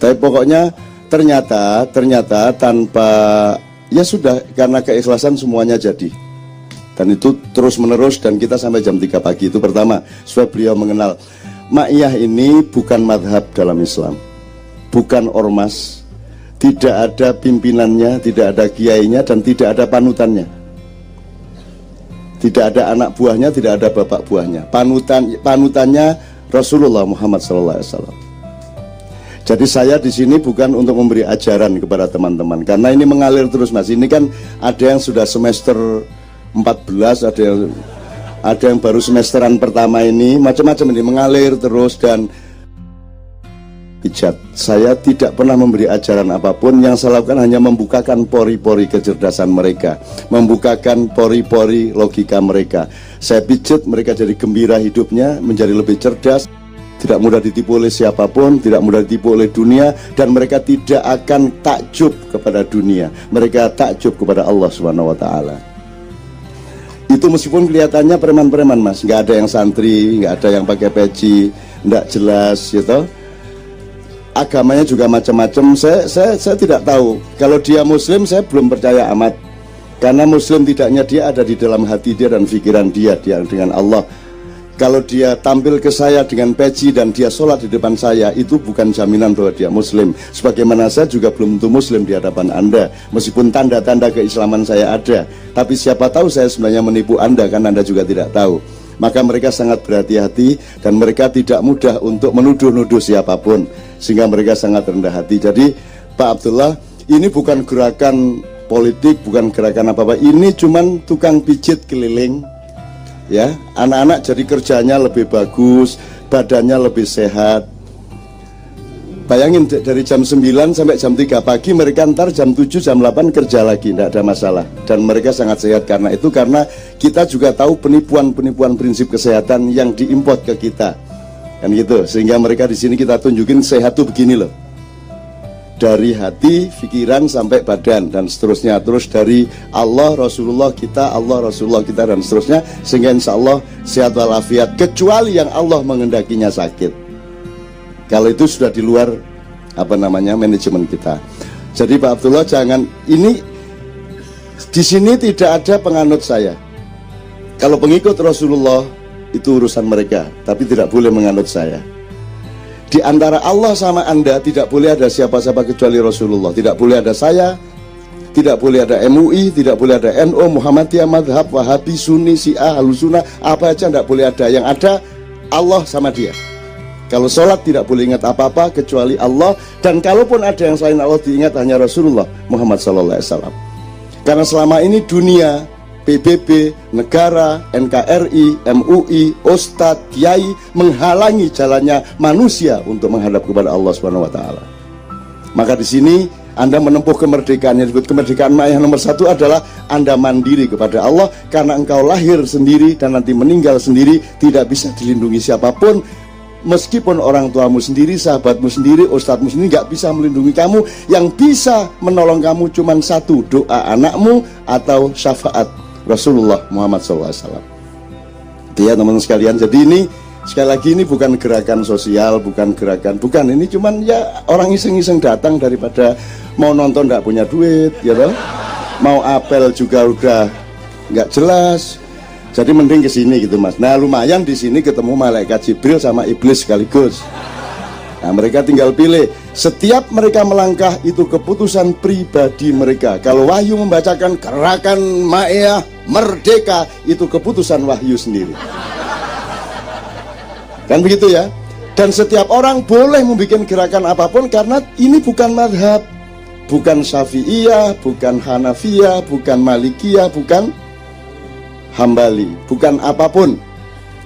Tapi pokoknya ternyata tanpa, ya sudah, karena keikhlasan semuanya jadi. Dan itu terus menerus, dan kita sampai jam 3 pagi. Itu pertama, supaya beliau mengenal Ma'iyah ini bukan madhab dalam Islam, bukan ormas, tidak ada pimpinannya, tidak ada kiainya, dan tidak ada panutannya. Tidak ada anak buahnya, tidak ada bapak buahnya. Panutannya Rasulullah Muhammad SAW. Jadi saya di sini bukan untuk memberi ajaran kepada teman-teman, karena ini mengalir terus, Mas. Ini kan ada yang sudah semester 14, ada yang baru semesteran pertama ini, macam-macam ini mengalir terus. Dan pijat, saya tidak pernah memberi ajaran apapun. Yang saya lakukan hanya membukakan pori-pori kecerdasan mereka, membukakan pori-pori logika mereka. Saya pijat mereka jadi gembira hidupnya, menjadi lebih cerdas, tidak mudah ditipu oleh siapapun, tidak mudah ditipu oleh dunia, dan mereka tidak akan takjub kepada dunia, mereka takjub kepada Allah Subhanahu wa Ta'ala. Itu meskipun kelihatannya preman-preman, Mas, nggak ada yang santri, nggak ada yang pakai peci, nggak jelas, gitu. Agamanya juga macam-macam. Saya tidak tahu. Kalau dia Muslim, saya belum percaya amat, karena Muslim tidaknya dia ada di dalam hati dia dan pikiran dia dengan Allah. Kalau dia tampil ke saya dengan peci dan dia sholat di depan saya, itu bukan jaminan bahwa dia Muslim. Sebagaimana saya juga belum tentu Muslim di hadapan Anda, meskipun tanda-tanda keislaman saya ada. Tapi siapa tahu saya sebenarnya menipu Anda, kan Anda juga tidak tahu. Maka mereka sangat berhati-hati, dan mereka tidak mudah untuk menuduh-nuduh siapapun, sehingga mereka sangat rendah hati. Jadi Pak Abdullah, ini bukan gerakan politik, bukan gerakan apa-apa. Ini cuman tukang pijit keliling, ya, anak-anak jadi kerjanya lebih bagus, badannya lebih sehat. Bayangin, dari jam 9 sampai jam 3 pagi, mereka ntar jam 7, jam 8 kerja lagi, tidak ada masalah. Dan mereka sangat sehat karena itu, karena kita juga tahu penipuan-penipuan prinsip kesehatan yang diimport ke kita, kan gitu. Sehingga mereka di sini kita tunjukin sehat tuh begini loh, dari hati, pikiran sampai badan, dan seterusnya. Terus dari Allah, Rasulullah kita, Allah, Rasulullah kita, dan seterusnya. Sehingga insya Allah sehat walafiat, kecuali yang Allah mengendakinya sakit. Kalau itu sudah di luar manajemen kita. Jadi Pak Abdullah, jangan, ini di sini tidak ada penganut saya. Kalau pengikut Rasulullah itu urusan mereka, tapi tidak boleh menganut saya. Di antara Allah sama Anda tidak boleh ada siapa-siapa kecuali Rasulullah. Tidak boleh ada saya, tidak boleh ada MUI, tidak boleh ada NU, Muhammadiyah, Madhab, Wahabi, Sunni, Syiah, Ahlussunnah, apa aja tidak boleh ada. Yang ada Allah sama dia. Kalau sholat tidak boleh ingat apa-apa kecuali Allah, dan kalaupun ada yang selain Allah diingat hanya Rasulullah Muhammad SAW. Karena selama ini dunia, PBB, negara, NKRI, MUI, Ustadz, Kiai menghalangi jalannya manusia untuk menghadap kepada Allah Subhanahu wa Ta'ala. Maka di sini Anda menempuh kemerdekaan. Yang disebut kemerdekaan Ma'iyah nomor 1 adalah Anda mandiri kepada Allah, karena engkau lahir sendiri dan nanti meninggal sendiri, tidak bisa dilindungi siapapun. Meskipun orang tuamu sendiri, sahabatmu sendiri, ustadzmu sendiri nggak bisa melindungi kamu. Yang bisa menolong kamu cuma satu, doa anakmu atau syafaat Rasulullah Muhammad SAW. Ya teman-teman sekalian, jadi ini sekali lagi ini bukan gerakan sosial, bukan ini cuman ya orang iseng-iseng datang daripada mau nonton nggak punya duit, ya toh? Mau apel juga udah nggak jelas. Jadi mending ke sini gitu, Mas. Nah, lumayan di sini ketemu malaikat Jibril sama iblis sekaligus. Nah, mereka tinggal pilih. Setiap mereka melangkah itu keputusan pribadi mereka. Kalau Wahyu membacakan gerakan Ma'iyah merdeka, itu keputusan Wahyu sendiri. Kan begitu ya? Dan setiap orang boleh membuat gerakan apapun, karena ini bukan madhab, bukan Syafi'iyah, bukan Hanafiyah, bukan Malikiyah, bukan Hambali, bukan apapun.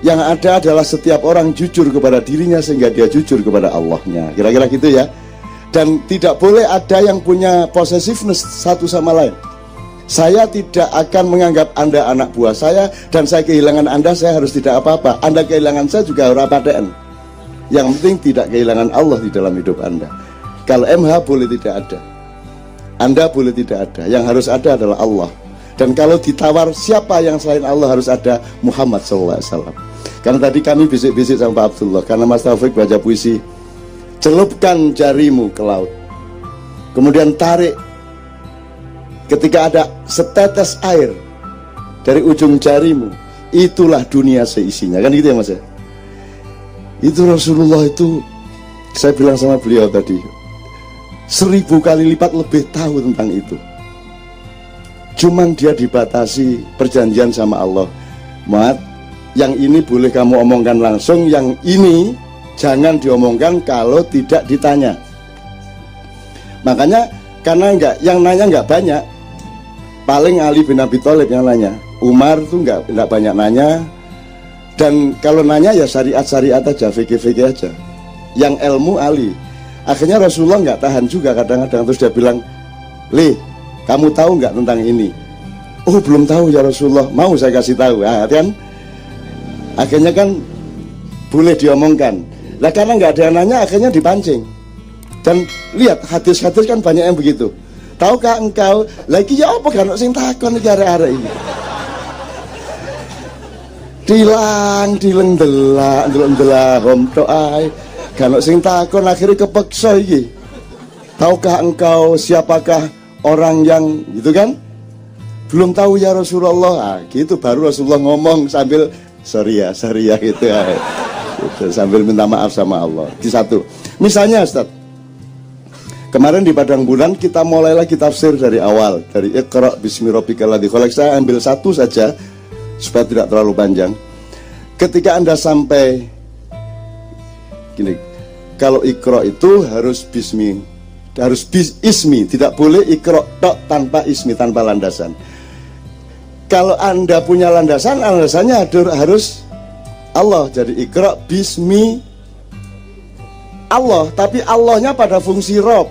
Yang ada adalah setiap orang jujur kepada dirinya sehingga dia jujur kepada Allahnya. Kira-kira gitu ya. Dan tidak boleh ada yang punya possessiveness satu sama lain. Saya tidak akan menganggap Anda anak buah saya, dan saya kehilangan Anda, saya harus tidak apa-apa. Anda kehilangan saya juga ora paten. Yang penting tidak kehilangan Allah di dalam hidup Anda. Kalau MH boleh tidak ada, Anda boleh tidak ada. Yang harus ada adalah Allah. Dan kalau ditawar siapa yang selain Allah harus ada, Muhammad SAW. Karena tadi kami bisik-bisik sama Pak Abdullah, karena Mas Taufik baca puisi, celupkan jarimu ke laut, kemudian tarik. Ketika ada setetes air dari ujung jarimu, itulah dunia seisinya. Kan gitu ya Mas ya? Itu Rasulullah itu, saya bilang sama beliau tadi, 1000 kali lipat lebih tahu tentang itu. Cuman dia dibatasi perjanjian sama Allah. Mat, yang ini boleh kamu omongkan langsung, yang ini jangan diomongkan kalau tidak ditanya. Makanya karena yang nanya nggak banyak, paling Ali bin Abi Thalib yang nanya. Umar tuh nggak banyak nanya, dan kalau nanya ya syariat aja, fikih aja. Yang ilmu Ali. Akhirnya Rasulullah nggak tahan juga kadang-kadang, terus dia bilang, "Li, kamu tahu nggak tentang ini?" "Oh, belum tahu ya Rasulullah." "Mau saya kasih tahu." Ah, kan? Akhirnya kan boleh diomongkan. Nah, karena nggak ada yang nanya, akhirnya dipancing. Dan lihat hadis-hadis kan banyak yang begitu. "Tahukah engkau?" Lagi ya apa kan sing takon iki arek-arek ini. Dileng delak hom tok ae. Kan sing takon akhirnya kepeksa iki. "Tahukah engkau siapakah orang yang," gitu kan? "Belum tahu ya Rasulullah." Ah, gitu baru Rasulullah ngomong sambil sorry ya gitu ya. Gitu, sambil minta maaf sama Allah. Di satu. Misalnya Ustaz, kemarin di Padang Bulan kita mulai lagi tafsir dari awal, dari Iqra bismi rabbikal ladzi khalaq. Saya ambil satu saja supaya tidak terlalu panjang. Ketika Anda sampai gini, kalau Iqra itu harus bismi, harus ismi, tidak boleh Iqra tok tanpa ismi, tanpa landasan. Kalau Anda punya landasan, landasannya harus Allah. Jadi Iqra bismi Allah, tapi Allahnya pada fungsi Rob,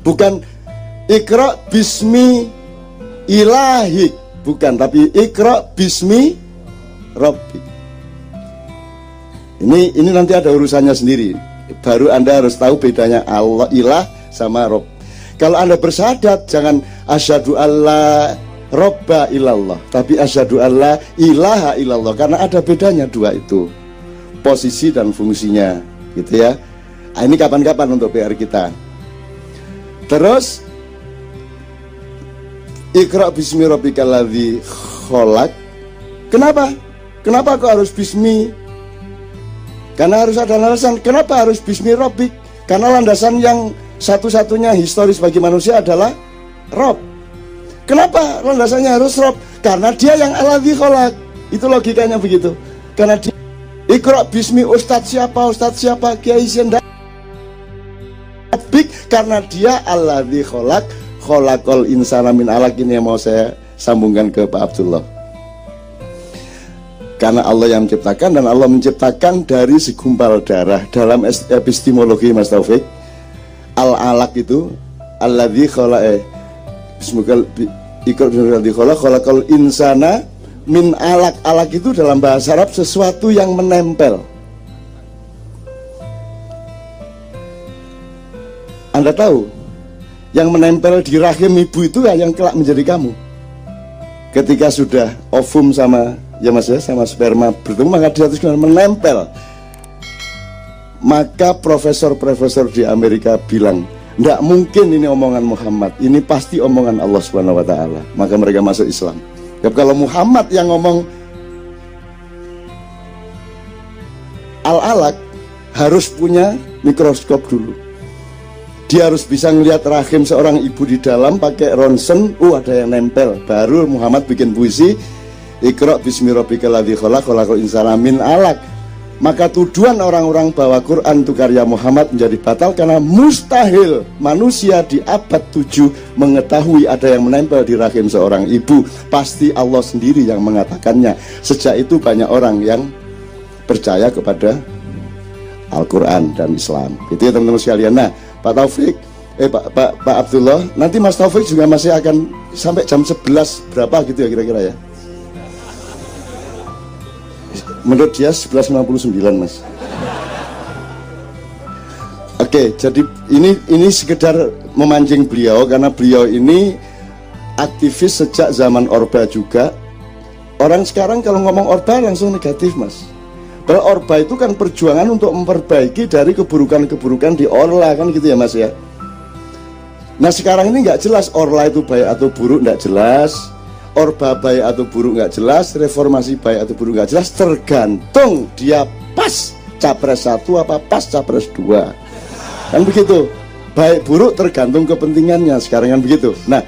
bukan Iqra bismi ilahik, bukan, tapi Iqra bismi Rabbik. Ini nanti ada urusannya sendiri. Baru Anda harus tahu bedanya Allah ilah sama Rob. Kalau Anda bersyahadat, jangan asyhadu alla Robba ilallah, tapi asyhadu alla ilaha illallah, karena ada bedanya dua itu, posisi dan fungsinya, gitu ya. Nah, ini kapan-kapan untuk PR kita. Terus Iqra bismi rabbikal ladzi khalaq. Kenapa kok harus bismi? Karena harus ada landasan. Kenapa harus bismi rabbik? Karena landasan yang satu-satunya historis bagi manusia adalah Rob. Kenapa landasannya harus Rob? Karena dia yang alladzi khalaq. Itu logikanya begitu. Karena dia Iqra bismi ustadz siapa, Kiai Senda Rabbik, karena dia alladzi khalaq, khalaqal insana min alaq. Ini yang mau saya sambungkan ke Pak Abdullah. Karena Allah yang menciptakan, dan Allah menciptakan dari segumpal darah. Dalam epistemologi Mas Taufik, al-alaq itu alladzi khalaq, bismikal Iqra bismi khalaq, khalaqal insana min alaq. Alaq itu dalam bahasa Arab sesuatu yang menempel. Anda tahu, yang menempel di rahim ibu itu yang kelak menjadi kamu. Ketika sudah ovum sama, ya Mas ya, sama sperma bertemu, maka dia terus menempel. Maka profesor-profesor di Amerika bilang, tidak mungkin ini omongan Muhammad, ini pasti omongan Allah Subhanahu wa Ta'ala. Maka mereka masuk Islam. Ya, kalau Muhammad yang ngomong al-alaq, harus punya mikroskop dulu. Dia harus bisa melihat rahim seorang ibu di dalam pakai ronsen. Ada yang nempel. Baru Muhammad bikin puisi, Iqra bismi rabbikal ladzi khalaq, khalaqal insana min alaq. Maka tuduhan orang-orang bahwa Quran itu karya Muhammad menjadi batal, karena mustahil manusia di abad 7 mengetahui ada yang menempel di rahim seorang ibu. Pasti Allah sendiri yang mengatakannya. Sejak itu banyak orang yang percaya kepada Al-Quran dan Islam. Itu ya teman-teman sekalian. Nah, Pak Taufik, Pak Abdullah, nanti Mas Taufik juga masih akan sampai jam 11 berapa gitu ya kira-kira ya. Menurut dia 11.59 Mas. Oke, jadi ini sekedar memancing beliau, karena beliau ini aktivis sejak zaman Orba juga. Orang sekarang kalau ngomong Orba langsung negatif Mas. Padahal Orba itu kan perjuangan untuk memperbaiki dari keburukan-keburukan di Orla, kan gitu ya Mas ya. Nah sekarang ini nggak jelas Orla itu baik atau buruk, nggak jelas. Orba baik atau buruk nggak jelas. Reformasi baik atau buruk nggak jelas. Tergantung dia pas capres 1 apa pas capres 2. Kan begitu. Baik buruk tergantung kepentingannya sekarang, kan begitu. Nah